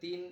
3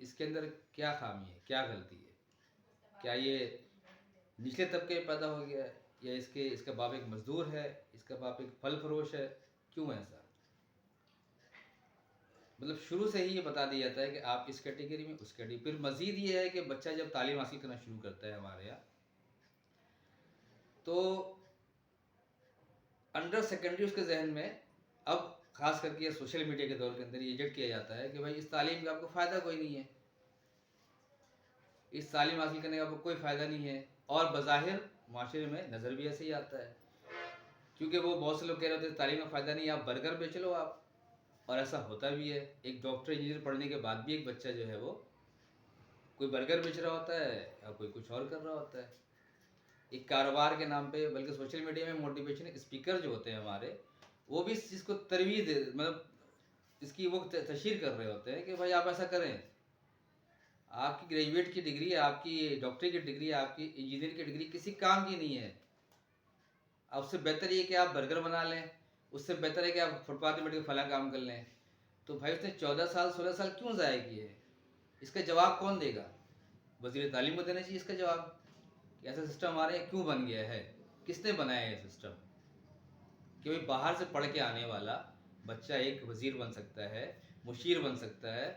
اس کے اندر کیا خامی ہے, کیا غلطی ہے؟ کیا یہ نچلے طبقے میں پیدا ہو گیا ہے, یا اس کا باپ ایک مزدور ہے, اس کا باپ ایک پھل فروش ہے؟ کیوں ایسا؟ مطلب شروع سے ہی یہ بتا دیا جاتا ہے کہ آپ اس کیٹیگری میں, اس کیٹیگری. پھر مزید یہ ہے کہ بچہ جب تعلیم حاصل کرنا شروع کرتا ہے ہمارے یہاں, تو انڈر سیکنڈری اس کے ذہن میں اب خاص کر کے سوشل میڈیا کے دور کے اندر یہ ایجٹ کیا جاتا ہے کہ بھائی اس تعلیم کا آپ کو فائدہ کوئی نہیں ہے, اس تعلیم حاصل کرنے کا آپ کو کوئی فائدہ نہیں ہے. اور بظاہر معاشرے میں نظر بھی ایسے ہی آتا ہے, کیونکہ وہ بہت سے لوگ کہہ رہے ہوتے ہیں تعلیم کا فائدہ نہیں ہے, آپ برگر بیچ لو آپ. اور ایسا ہوتا بھی ہے. ایک ڈاکٹر انجینئر پڑھنے کے بعد بھی ایک بچہ جو ہے وہ کوئی برگر بیچ رہا ہوتا ہے یا کوئی کچھ اور کر رہا ہوتا ہے, ایک کاروبار کے نام پہ. بلکہ سوشل میڈیا میں موٹیویشن اسپیکر جو ہوتے ہیں ہمارے, وہ بھی اس چیز کو ترویج مطلب اس کی وہ تشہیر کر رہے ہوتے ہیں کہ بھائی آپ ایسا کریں, آپ کی گریجویٹ کی ڈگری, آپ کی ڈاکٹری کی ڈگری, آپ کی انجینئر کی ڈگری کسی کام کی نہیں ہے. اب اس سے بہتر یہ کہ آپ برگر بنا لیں, اس سے بہتر ہے کہ آپ فٹ پاتھ میں بیٹھ کے فلاں کام کر لیں. تو بھائی اس نے 14 سال 16 سال کیوں ضائع کیے؟ اس کا جواب کون دے گا؟ وزیر تعلیم کو دینا چاہیے اس کا جواب. ایسا سسٹم ہمارے یہاں کیوں بن گیا ہے, کس نے بنایا ہے یہ سسٹم؟ کہ بھائی باہر سے پڑھ کے آنے والا بچہ ایک وزیر بن سکتا ہے, مشیر بن سکتا ہے,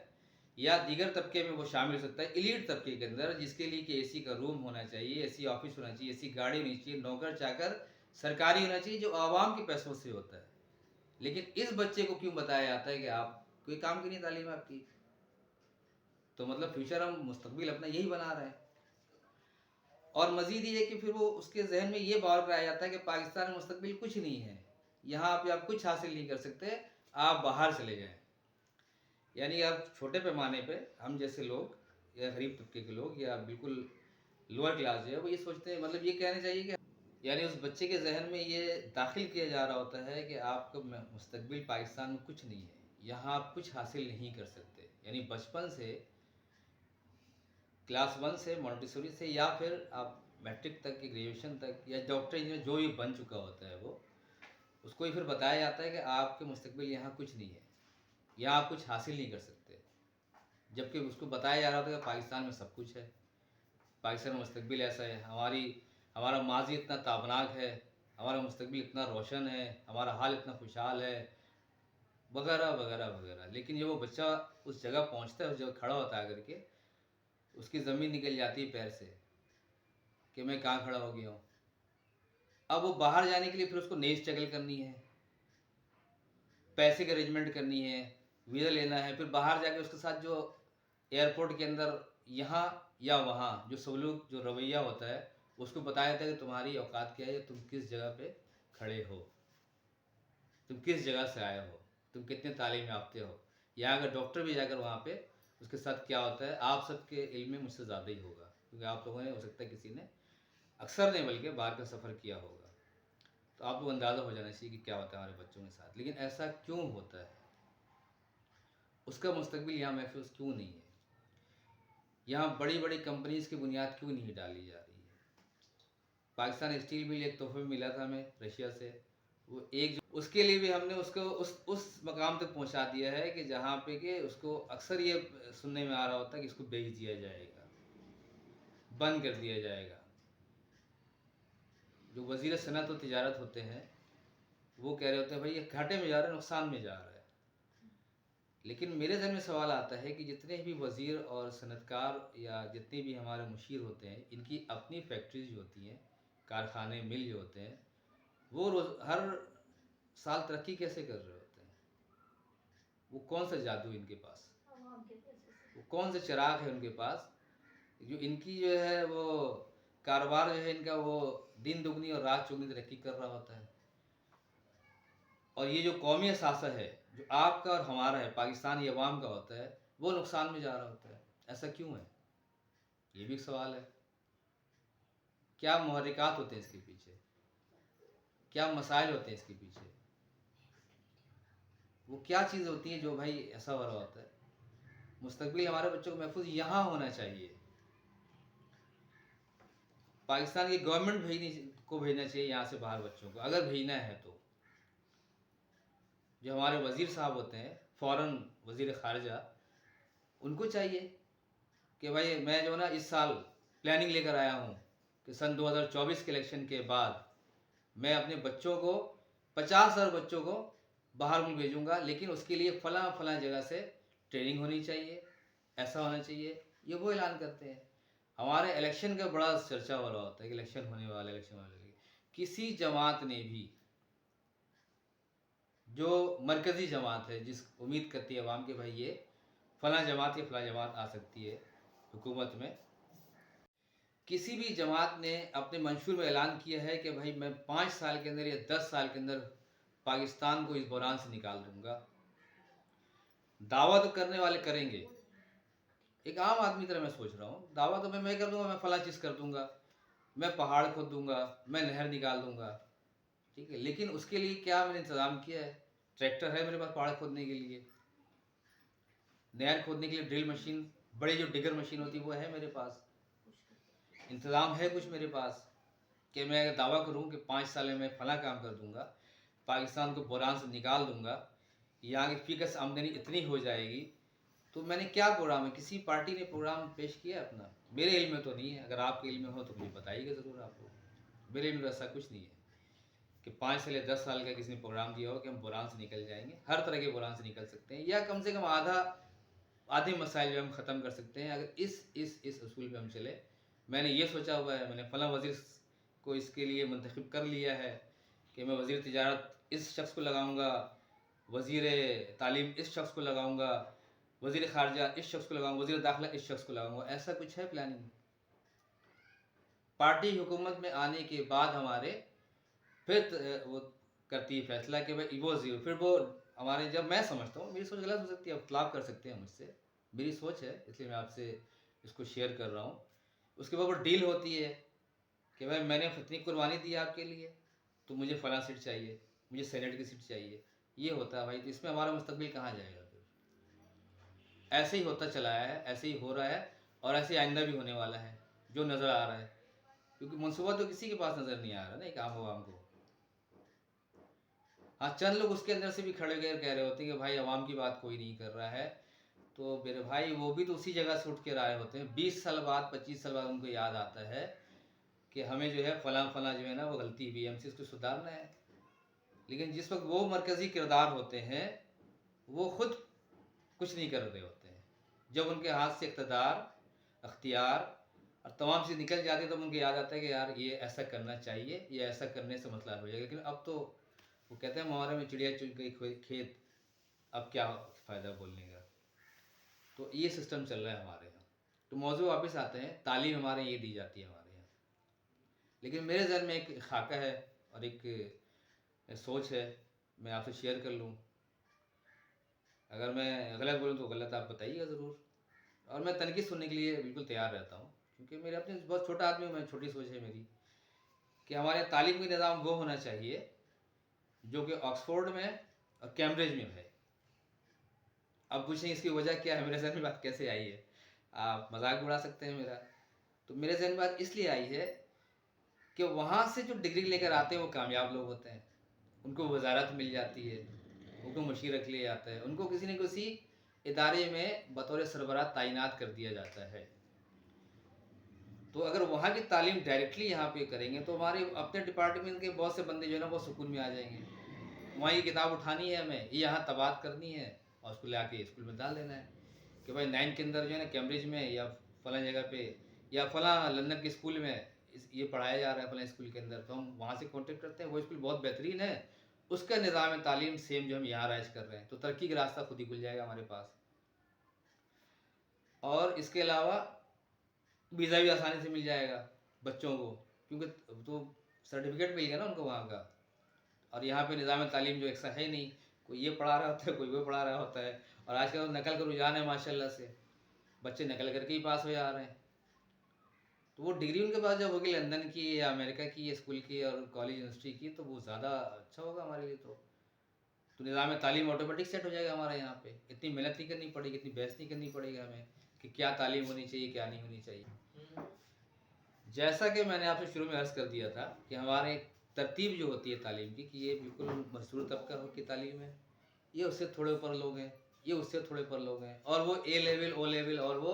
یا دیگر طبقے میں وہ شامل ہو سکتا ہے, ایلیٹ طبقے کے اندر, جس کے لیے کہ اے سی کا روم ہونا چاہیے, اے سی آفس ہونا چاہیے, اے سی گاڑی ہونی چاہیے, نوکر چاکر سرکاری ہونا چاہیے, جو عوام کے پیسوں سے ہوتا ہے. لیکن اس بچے کو کیوں بتایا جاتا ہے کہ آپ کوئی کام کی نہیں تعلیم آپ کی؟ تو مطلب فیوچر ہم مستقبل اپنا یہی بنا رہے ہیں. اور مزید یہ ہے کہ پھر وہ اس کے ذہن میں یہ باور کرایا جاتا ہے کہ پاکستان میں مستقبل کچھ نہیں ہے, یہاں پہ آپ کچھ حاصل نہیں کر سکتے, آپ باہر چلے جائیں. یعنی آپ چھوٹے پیمانے پہ ہم جیسے لوگ یا غریب طبقے کے لوگ یا بالکل لوور کلاس جو ہے وہ یہ سوچتے ہیں, مطلب یہ کہنا چاہیے کہ یعنی اس بچے کے ذہن میں یہ داخل کیا جا رہا ہوتا ہے کہ آپ کا مستقبل پاکستان میں کچھ نہیں ہے, یہاں آپ کچھ حاصل نہیں کر سکتے. یعنی بچپن سے کلاس 1 سے مونٹیسوری سے یا پھر آپ میٹرک تک کی گریجویشن تک یا ڈاکٹر انجینئر جو بھی بن چکا ہوتا ہے وہ, اس کو ہی پھر بتایا جاتا ہے کہ آپ کے مستقبل یہاں کچھ نہیں ہے, یہاں آپ کچھ حاصل نہیں کر سکتے. جبکہ اس کو بتایا جا رہا ہوتا ہے کہ پاکستان میں سب کچھ ہے, پاکستان میں مستقبل ایسا ہے, ہمارا ماضی اتنا تابناک ہے, ہمارا مستقبل اتنا روشن ہے, ہمارا حال اتنا خوشحال ہے, وغیرہ وغیرہ وغیرہ. لیکن جب وہ بچہ اس جگہ پہنچتا ہے, اس جگہ کھڑا ہوتا ہے کر کے, اس کی زمین نکل جاتی ہے پیر سے کہ میں کہاں کھڑا ہو گیا ہوں. اب وہ باہر جانے کے لیے پھر اس کو نئی اسٹرگل کرنی ہے, پیسے کی ارینجمنٹ کرنی ہے, ویزا لینا ہے, پھر باہر جا کے اس کے ساتھ جو ایئرپورٹ کے اندر یہاں یا وہاں جو سلوک جو رویہ ہوتا ہے, اس کو بتایا جاتا ہے کہ تمہاری اوقات کیا ہے, تم کس جگہ پہ کھڑے ہو, تم کس جگہ سے آئے ہو, تم کتنے تعلیم یافتہ ہو. یا اگر ڈاکٹر بھی جا کر وہاں پہ اس کے ساتھ کیا ہوتا ہے, آپ سب کے علم میں مجھ سے زیادہ ہی ہوگا, کیونکہ آپ لوگوں نے ہو سکتا ہے کسی نے اکثر نہیں بلکہ باہر کا سفر کیا ہوگا, تو آپ کو اندازہ ہو جانا چاہیے کہ کیا ہوتا ہے ہمارے بچوں کے ساتھ. لیکن ایسا کیوں ہوتا ہے؟ اس کا مستقبل یہاں محفوظ کیوں نہیں ہے؟ یہاں بڑی بڑی کمپنیز کی بنیاد کیوں نہیں ڈالی جا رہی ہے؟ پاکستان اسٹیل مل ایک تحفے ملا تھا ہمیں رشیا سے, وہ ایک اس کے لیے بھی ہم نے اس کو اس مقام تک پہنچا دیا ہے کہ جہاں پہ کہ اس کو اکثر یہ سننے میں آ رہا ہوتا ہے کہ اس کو بیچ دیا جائے گا, بند کر دیا جائے گا. جو وزیر صنعت و تجارت ہوتے ہیں وہ کہہ رہے ہوتے ہیں بھائی یہ گھاٹے میں جا رہا ہے, نقصان میں جا رہا ہے. لیکن میرے ذہن میں سوال آتا ہے کہ جتنے بھی وزیر اور صنعت کار یا جتنے بھی ہمارے مشیر ہوتے ہیں, ان کی اپنی فیکٹریز جو ہوتی ہیں, کارخانے مل جو ہوتے ہیں, وہ ہر سال ترقی کیسے کر رہے ہوتے ہیں؟ وہ کون سا جادو ان کے پاس, وہ کون سے چراغ ہے ان کے پاس جو ان کی جو ہے وہ کاروبار جو ہے ان کا وہ دن دگنی اور رات چگنی ترقی کر رہا ہوتا ہے. اور یہ جو قومی اثاثہ ہے جو آپ کا اور ہمارا ہے, پاکستانی عوام کا ہوتا ہے, وہ نقصان میں جا رہا ہوتا ہے. ایسا کیوں ہے؟ یہ بھی ایک سوال ہے. کیا محرکات ہوتے ہیں اس کے پیچھے, کیا مسائل ہوتے ہیں اس کے پیچھے, وہ کیا چیز ہوتی ہیں جو بھائی ایسا ہو رہا ہوتا ہے؟ مستقبل ہمارے بچوں کو محفوظ یہاں ہونا چاہیے. پاکستان کی گورنمنٹ کو بھیجنا چاہیے یہاں سے باہر بچوں کو, اگر بھیجنا ہے تو. جو ہمارے وزیر صاحب ہوتے ہیں فوراً وزیر خارجہ, ان کو چاہیے کہ بھائی میں جو نا اس سال پلاننگ لے کر آیا ہوں کہ سن 2024 کے الیکشن کے بعد میں اپنے بچوں کو 50,000 بچوں کو باہر ملک بھیجوں گا، لیکن اس کے لیے فلاں فلاں جگہ سے ٹریننگ ہونی چاہیے، ایسا ہونا چاہیے، یہ وہ اعلان کرتے ہیں۔ ہمارے الیکشن کا بڑا چرچا ہو رہا ہوتا ہے کہ الیکشن ہونے والا، الیکشن ہونے والا۔ کسی جماعت نے بھی، جو مرکزی جماعت ہے جس امید کرتی ہے عوام کے بھائی یہ فلاں جماعت یا فلاں جماعت آ سکتی ہے حکومت میں، کسی بھی جماعت نے اپنے منشور میں اعلان کیا ہے کہ بھائی میں 5 سال کے اندر یا 10 سال کے اندر پاکستان کو اس بحران سے نکال دوں گا۔ دعویٰ تو کرنے والے کریں گے، ایک عام آدمی طرح میں سوچ رہا ہوں، دعویٰ تو میں کر دوں گا، میں فلاں چیز کر دوں گا، میں پہاڑ کھود دوں گا، میں نہر نکال دوں گا، ٹھیک ہے، لیکن اس کے لیے کیا میں نے انتظام کیا ہے؟ ٹریکٹر ہے میرے پاس پہاڑ کھودنے کے لیے، نہر کھودنے کے لیے ڈرل مشین، بڑی جو ڈگر مشین ہوتی ہے وہ ہے میرے پاس، انتظام ہے کچھ میرے پاس کہ میں اگر دعویٰ کروں کہ 5 سال میں فلاں کام کر دوں گا، پاکستان کو بحران سے نکال دوں گا، یہاں کی فیکس آمدنی اتنی ہو جائے گی، تو میں نے کیا پروگرام ہے؟ کسی پارٹی نے پروگرام پیش کیا ہے اپنا؟ میرے علم میں تو نہیں ہے، اگر آپ کے علم میں ہو تو مجھے بتائیے گا ضرور آپ کو۔ میرے علم میں ایسا کچھ نہیں ہے کہ 5 سال یا 10 سال کا کسی نے پروگرام دیا ہو کہ ہم بحران سے نکل جائیں گے۔ ہر طرح کے بحران سے نکل سکتے ہیں، یا کم سے کم آدھے مسائل جو ہم ختم کر سکتے ہیں اگر اس اصول پہ ہم چلے۔ میں نے یہ سوچا ہوا ہے، میں نے فلاں وزیر کو اس کے لیے منتخب کر لیا ہے کہ میں وزیر تجارت اس شخص کو لگاؤں گا، وزیر تعلیم اس شخص کو لگاؤں گا، وزیر خارجہ اس شخص کو لگاؤں گا، وزیر داخلہ اس شخص کو لگاؤں گا۔ ایسا کچھ ہے پلاننگ؟ پارٹی حکومت میں آنے کے بعد ہمارے پھر وہ کرتی ہے فیصلہ کہ بھائی وہ زیرو، پھر وہ ہمارے، جب میں سمجھتا ہوں، میری سوچ غلط ہو سکتی ہے، اختلاف کر سکتے ہیں مجھ سے، میری سوچ ہے اس لیے میں آپ سے اس کو شیئر کر رہا ہوں۔ اس کے بعد وہ ڈیل ہوتی ہے کہ بھائی میں نے اتنی قربانی دی آپ کے لیے تو مجھے فلاں سیٹ چاہیے، مجھے سینیٹ کی سیٹ چاہیے، یہ ہوتا ہے بھائی۔ تو اس میں ہمارا مستقبل کہاں جائے گا؟ پھر ایسے ہی ہوتا چلا ہے، ایسے ہی ہو رہا ہے، اور ایسے آئندہ بھی ہونے والا ہے جو نظر آ رہا ہے، کیونکہ منصوبہ تو کسی کے پاس نظر نہیں آ رہا نا ایک عام کو۔ ہاں چند لوگ اس کے اندر سے بھی کھڑے ہوئے کہہ رہے ہوتے ہیں کہ بھائی عوام کی بات کوئی نہیں کر رہا ہے، تو میرے بھائی وہ بھی تو اسی جگہ سے اٹھ کے رائے ہوتے ہیں، 20 سال بعد 25 سال بعد ان کو یاد آتا ہے کہ ہمیں جو ہے فلاں فلاں جو ہے نا وہ غلطی بھی ہم سے اس کو سدھارنا ہے۔ لیکن جس وقت وہ مرکزی کردار ہوتے ہیں وہ خود کچھ نہیں کر رہے ہوتے ہیں، جب ان کے ہاتھ سے اقتدار، اختیار اور تمام چیز نکل جاتی ہے تو ان کو یاد آتا ہے کہ یار یہ ایسا کرنا چاہیے، یہ ایسا کرنے سے مسئلہ ہو جائے گا۔ لیکن اب تو وہ کہتے ہیں محاورے میں چڑیا چگ گئی کھیت، اب کیا فائدہ بولنے کا۔ تو یہ سسٹم چل رہا ہے ہمارے یہاں۔ تو موضوع واپس آتے ہیں، تعلیم ہمارے یہ دی جاتی ہے ہمارے یہاں، لیکن میرے ذہن میں ایک خاکہ ہے اور ایک سوچ ہے، میں آپ سے شیئر کر لوں۔ اگر میں غلط بولوں تو غلط آپ بتائیے گا ضرور، اور میں تنقید سننے کے لیے بالکل تیار رہتا ہوں، کیونکہ میرے اپنے بہت چھوٹا آدمی ہوں میں، چھوٹی سوچ ہے میری کہ ہمارے تعلیمی نظام وہ ہونا چاہیے جو کہ آکسفورڈ میں اور کیمبرج میں ہے۔ اب پوچھیں اس کی وجہ کیا ہے، میرے ذہن میں بات کیسے آئی ہے؟ آپ مذاق بھی اڑا سکتے ہیں میرا، تو میرے ذہن میں بات اس لیے آئی ہے کہ وہاں سے جو ڈگری لے کر آتے ہیں وہ کامیاب لوگ ہوتے ہیں، ان کو وزارت مل جاتی ہے، ان کو مشیر رکھ لیا جاتا ہے، ان کو کسی نہ کسی ادارے میں بطور سربراہ تعینات کر دیا جاتا ہے۔ تو اگر وہاں کی تعلیم ڈائریکٹلی یہاں پہ کریں گے تو ہمارے اپنے ڈپارٹمنٹ کے بہت سے بندے جو ہے نا بہت سکون میں آ جائیں گے۔ وہاں یہ کتاب اٹھانی ہے ہمیں، یہ یہاں تبادلہ کرنی ہے اور اس کو لے آ کے اسکول میں ڈال دینا ہے کہ بھائی 9 کے اندر جو ہے نا کیمبرج میں یا فلاں جگہ پہ یا فلاں لندن کے اسکول میں یہ پڑھایا جا رہا ہے فلاں اسکول کے اندر، تو ہم وہاں سے کانٹیکٹ کرتے ہیں، وہ اسکول بہت بہترین ہے، اس کا نظام تعلیم سیم جو ہم یہاں رائج کر رہے ہیں، تو ترقی کا راستہ خود ہی کھل جائے گا ہمارے پاس۔ اور اس کے علاوہ ویزا بھی آسانی سے مل جائے گا بچوں کو، کیونکہ تو سرٹیفکیٹ مل گیا نا ان کو وہاں کا۔ اور یہاں پہ نظام تعلیم جو ایسا ہے نہیں، کوئی یہ پڑھا رہا ہوتا ہے، کوئی وہ پڑھا رہا ہوتا ہے، اور آج کل نقل کا رجحان ہے ماشاء اللہ سے، بچے نقل کر کے ہی پاس ہو جا رہے ہیں۔ تو وہ ڈگری ان کے پاس جب ہوگی لندن کی یا امریکہ کی یا اسکول کی اور کالج یونیورسٹی کی، تو وہ زیادہ اچھا ہوگا ہمارے لیے۔ تو نظام تعلیم آٹومیٹک سیٹ ہو جائے گا ہمارے یہاں پہ، اتنی محنت نہیں کرنی پڑے گی، اتنی بحث نہیں کرنی پڑے گی ہمیں کہ کیا تعلیم ہونی چاہیے کیا نہیں ہونی چاہیے۔ جیسا کہ میں نے آپ سے شروع میں عرض کر دیا تھا کہ ہمارے ترتیب جو ہوتی ہے تعلیم کی، کہ یہ بالکل مزدور طبقہ کی تعلیم ہے، یہ اس سے تھوڑے اوپر لوگ ہیں، یہ اس سے تھوڑے اوپر لوگ ہیں، اور وہ اے لیول او لیول اور وہ